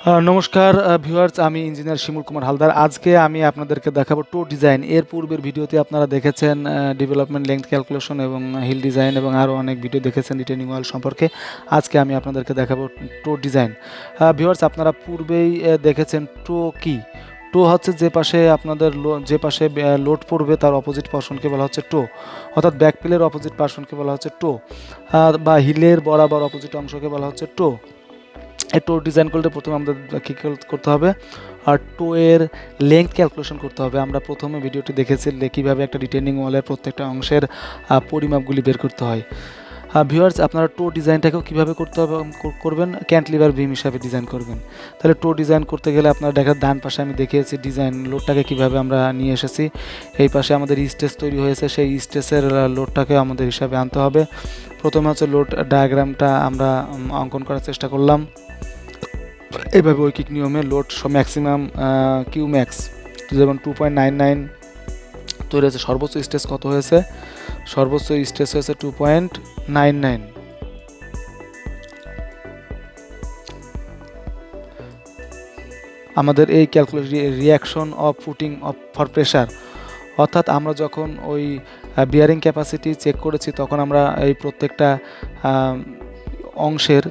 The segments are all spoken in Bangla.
নমস্কার ভিউয়ার্স, আমি ইঞ্জিনিয়ার শিমুল কুমার হালদার। আজকে আমি আপনাদেরকে দেখাবো টো ডিজাইন। এর পূর্বের ভিডিওতে আপনারা দেখেছেন ডেভেলপমেন্ট লেংথ ক্যালকুলেশন এবং হিল ডিজাইন এবং আরও অনেক ভিডিও দেখেছেন রিটেনিং ওয়াল সম্পর্কে। আজকে আমি আপনাদেরকে দেখাবো টো ডিজাইন। ভিউয়ার্স, আপনারা পূর্বেই দেখেছেন টো কি। টো হচ্ছে যে পাশে আপনাদের যে পাশে লোড পড়বে তার অপোজিট পার্সনকে বলা হচ্ছে টো, অর্থাৎ ব্যাকপিলের অপোজিট পার্সনকে বলা হচ্ছে টো, বা হিলের বরাবর অপোজিট অংশকে বলা হচ্ছে টো। এই টো ডিজাইন করলে প্রথমে আমাদের কী করতে হবে, আর টো এর লেংথ ক্যালকুলেশন করতে হবে। আমরা প্রথমে ভিডিওটি দেখেছি কীভাবে একটা রিটেনিং ওয়ালের প্রত্যেকটা অংশের পরিমাপগুলি বের করতে হয়। ভিউয়ার্স, আপনারা টো ডিজাইনটাকেও কীভাবে করতে হবে করবেন, ক্যান্টিলিভার বিম হিসাবে ডিজাইন করবেন। তাহলে টো ডিজাইন করতে গেলে আপনারা দেখার ডান পাশে আমি দেখিয়েছি ডিজাইন লোডটাকে কীভাবে আমরা নিয়ে এসেছি। এই পাশে আমাদের স্টেজ তৈরি হয়েছে, সেই স্টেজের লোডটাকে আমাদের হিসাবে আনতে হবে। প্রথমে হচ্ছে লোড ডায়াগ্রামটা আমরা অঙ্কন করার চেষ্টা করলাম। এইভাবে ঐকিক নিয়মে লোড ম্যাক্সিমাম কিউ ম্যাক্স যেমন 2.99 তৈরি হয়েছে। সর্বোচ্চ স্টেজ কত হয়েছে? সর্বোচ্চ স্টেজ হয়েছে 2.99। আমাদের এই calculation reaction of footing of for pressure, অর্থাৎ আমরা যখন ওই বিয়ারিং ক্যাপাসিটি চেক করেছি তখন আমরা এই প্রত্যেকটা অংশের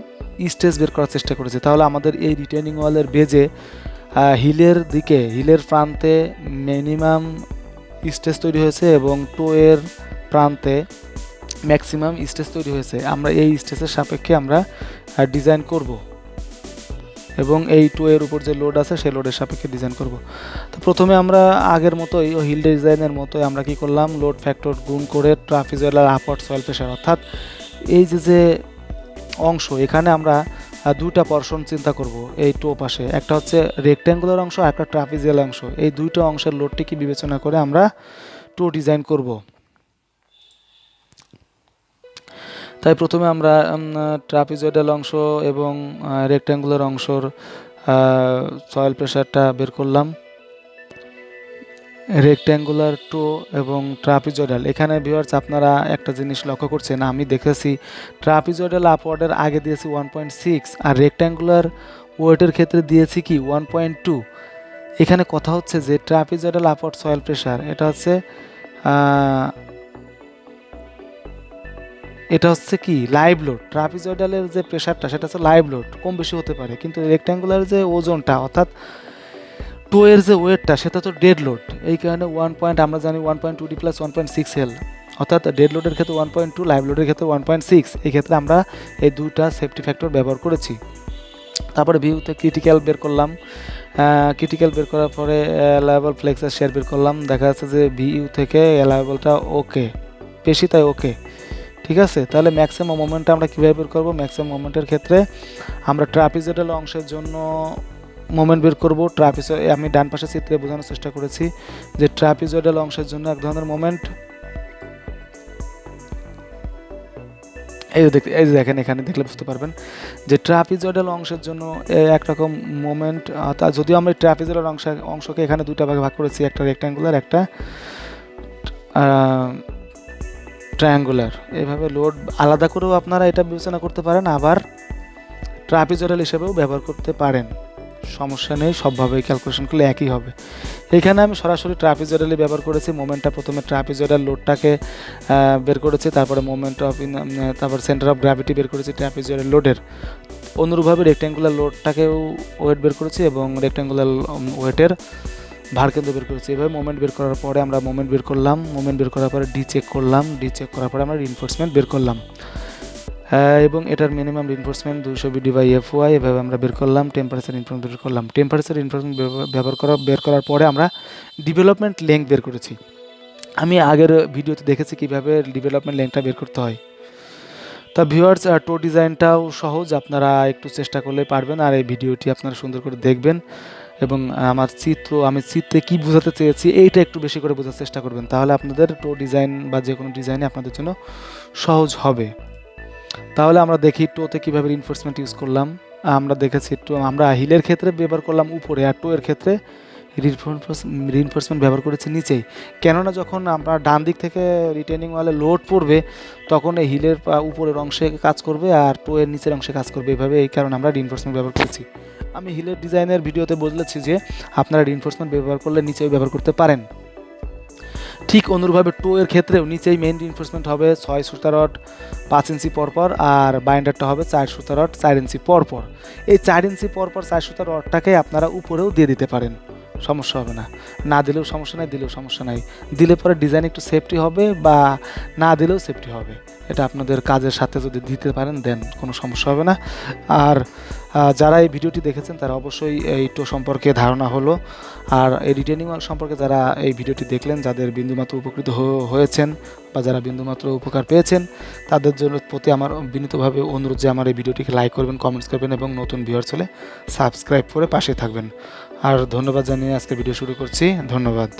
স্টেজ বের করার চেষ্টা করেছি। তাহলে আমাদের এই রিটেনিং ওয়ালের বেজে হিলের দিকে, হিলের প্রান্তে মিনিমাম স্টেজ তৈরি হয়েছে এবং টো এর প্রান্তে ম্যাক্সিমাম স্টেজ তৈরি হয়েছে। আমরা এই স্টেজের সাপেক্ষে আমরা ডিজাইন করব এবং এই টো এর উপর যে লোড আছে সেই লোডের সাপেক্ষে ডিজাইন করব। তো প্রথমে আমরা আগের মতোই হিল ডিজাইনের মতোই আমরা কি করলাম, লোড ফ্যাক্টর গুণ করে ট্রাপিজয়েড আর আপওয়ার্ড সয়েল প্রেশার, অর্থাৎ এই যে অংশ, এখানে আমরা দুইটা পোরশন চিন্তা করব এই টো পাশে, একটা হচ্ছে রেক্ট্যাঙ্গুলার অংশ আর একটা ট্রাপিজিয়াল অংশ। এই দুইটা অংশের লোডটিকে বিবেচনা করে আমরা টো ডিজাইন করব। তাই প্রথমে আমরা ট্রাপিজয়েডাল অংশ এবং রেক্ট্যাঙ্গুলার অংশর সয়েল প্রেশারটা বের করলাম। রেক্ট্যাঙ্গুলার টো এবং ট্রাপিজয়েডাল, এখানে ভিউয়ার্স আপনারা একটা জিনিস লক্ষ্য করছেন, আমি দেখেছি ট্রাপিজয়েডাল আপওয়ার্ডের আগে দিয়েছি 1.6 আর রেক্ট্যাঙ্গুলার ওয়েটের ক্ষেত্রে দিয়েছি কি 1.2। এখানে কথা হচ্ছে যে ট্রাপিজয়েডাল আপওয়ার্ড সয়েল প্রেশার এটা হচ্ছে কি লাইভ লোড। ট্রাপিজয়েডালের যে প্রেশারটা সেটা হচ্ছে লাইভ লোড, কম বেশি হতে পারে, কিন্তু রেক্ট্যাঙ্গুলার যে ওজনটা অর্থাৎ টো এর যে ওয়েটটা সেটা তো ডেড লোড। এই কারণে আমরা জানি 1.2D + 1.6 L, অর্থাৎ ডেড লোডের ক্ষেত্রে 1.2, লাইভ লোডের ক্ষেত্রে 1.6। এই ক্ষেত্রে আমরা এই দুইটা সেফটি ফ্যাক্টর ব্যবহার করেছি। তারপরে ভিউতে ক্রিটিক্যাল বের করলাম। ক্রিটিক্যাল বের করার পরে অ্যালাউয়েবল ফ্লেক্সার শেয়ার বের করলাম। দেখা যাচ্ছে যে ভিউ থেকে অ্যালাউয়েবলটা ওকে, বেশি তাই ওকে, ঠিক আছে। তাহলে ম্যাক্সিমাম মোমেন্টটা আমরা কীভাবে বের করবো? ম্যাক্সিমাম মোমেন্টের ক্ষেত্রে আমরা ট্রাপিজয়েডাল অংশের জন্য মোমেন্ট বের করব। আমি ডান পাশে চিত্রে বোঝানোর চেষ্টা করেছি যে ট্রাপিজয়েডাল অংশের জন্য এক ধরনের মোমেন্ট, এই দেখেন, এখানে দেখলে বুঝতে পারবেন যে ট্রাপিজয়েডাল অংশের জন্য একরকম মোমেন্ট। যদিও আমরা ট্রাপিজয়েডাল অংশকে এখানে দুইটা ভাগে ভাগ করেছি, একটা রেক্ট্যাঙ্গুলার, একটা ট্রায়াঙ্গুলার। এইভাবে লোড আলাদা করেও আপনারা এটা বিবেচনা করতে পারেন, আবার ট্রাপিজয়েডাল হিসেবেও ব্যবহার করতে পারেন, সমস্যা নেই, সবভাবেই ক্যালকুলেশন করলে একই হবে। এখানে আমি সরাসরি ট্রাপিজয়েডালই ব্যবহার করেছি। মোমেন্টটা প্রথমে ট্রাপিজয়েডাল লোডটাকে বের করেছি, তারপরে মোমেন্ট অফ তারপর সেন্টার অফ গ্র্যাভিটি বের করেছি ট্রাপিজয়েডাল লোডের। অনুরূপভাবে রেক্ট্যাঙ্গুলার লোডটাকেও ওয়েট বের করেছি এবং রেক্ট্যাঙ্গুলার ওয়েটের ভারকেন্দ্র বের করেছি। এভাবে মোমেন্ট বের করার পরে আমরা মোমেন্ট বের করলাম। মোমেন্ট বের করার পরে ডি চেক করলাম। ডি চেক করার পরে আমরা রিইনফোর্সমেন্ট বের করলাম এবং এটার মিনিমাম রিইনফোর্সমেন্ট 200 BD/FY এভাবে আমরা বের করলাম। টেম্পারেচার ইনফরমেশন বের করলাম। টেম্পারেচার ইনফরমেশন বের করার পরে আমরা ডেভেলপমেন্ট লেংথ বের করেছি। আমি আগের ভিডিওতে দেখেছি কিভাবে ডেভেলপমেন্ট লেংথটা বের করতে হয়। তা ভিউয়ার্স, টো ডিজাইনটাও সহজ, আপনারা একটু চেষ্টা করলে পারবেন। আর এই ভিডিওটি আপনারা সুন্দর করে দেখবেন এবং আমি চিত্রে কী বোঝাতে চেয়েছি এইটা একটু বেশি করে বোঝার চেষ্টা করবেন, তাহলে আপনাদের টো ডিজাইন বা যে কোনো ডিজাইনে আপনাদের জন্য সহজ হবে। তাহলে আমরা দেখি টোতে কীভাবে রিইনফোর্সমেন্ট ইউজ করলাম। আমরা দেখেছি আমরা হিলের ক্ষেত্রে ব্যবহার করলাম উপরে, আর টো এর ক্ষেত্রে রিইনফোর্সমেন্ট ব্যবহার করেছি নিচেই। কেননা যখন আমরা ডান দিক থেকে রিটেনিং ওয়ালে লোড পড়বে তখন এই হিলের উপরের অংশে কাজ করবে আর টো এর নিচের অংশে কাজ করবে, এইভাবে, এই কারণে আমরা রিইনফোর্সমেন্ট ব্যবহার করেছি। আমি হিলের ডিজাইনের ভিডিওতে বলেছি যে আপনারা রিইনফোর্সমেন্ট ব্যবহার করলে নিচেও ব্যবহার করতে পারেন। ঠিক অনুরূপভাবে টো এর ক্ষেত্রেও নিচেই মেইন রিইনফোর্সমেন্ট হবে 6 সুতা রড 5 ইঞ্চি পরপর, আর বাইন্ডারটা হবে 4 সুতা রড 4 ইঞ্চি পরপর। এই 4 ইঞ্চি পরপর 4 সুতা রডটাকে আপনারা উপরেও দিয়ে দিতে পারেন, সমস্যা হবে না। না দিলেও সমস্যা নাই, দিলেও সমস্যা নাই। দিলে পরে ডিজাইন একটু সেফটি হবে, বা না দিলেও সেফটি হবে। এটা আপনাদের কাজের সাথে যদি দিতে পারেন দেন কোনো সমস্যা হবে না। আর যারা এই ভিডিওটি দেখেছেন তারা অবশ্যই এই টো সম্পর্কে ধারণা হলো। আর এই রিটেনিং ওয়াল সম্পর্কে যারা এই ভিডিওটি দেখলেন, যাদের বিন্দুমাত্র উপকৃত হয়েছেন বা যারা বিন্দুমাত্র উপকার পেয়েছেন, তাদের জন্য প্রতি আমার বিনীতভাবে অনুরোধ যে আমার এই ভিডিওটিকে লাইক করবেন, কমেন্টস করবেন এবং নতুন ভিউয়ার্স হলে সাবস্ক্রাইব করে পাশে থাকবেন। আর ধন্যবাদ জানিয়ে আজকে ভিডিও শুরু করছি। ধন্যবাদ।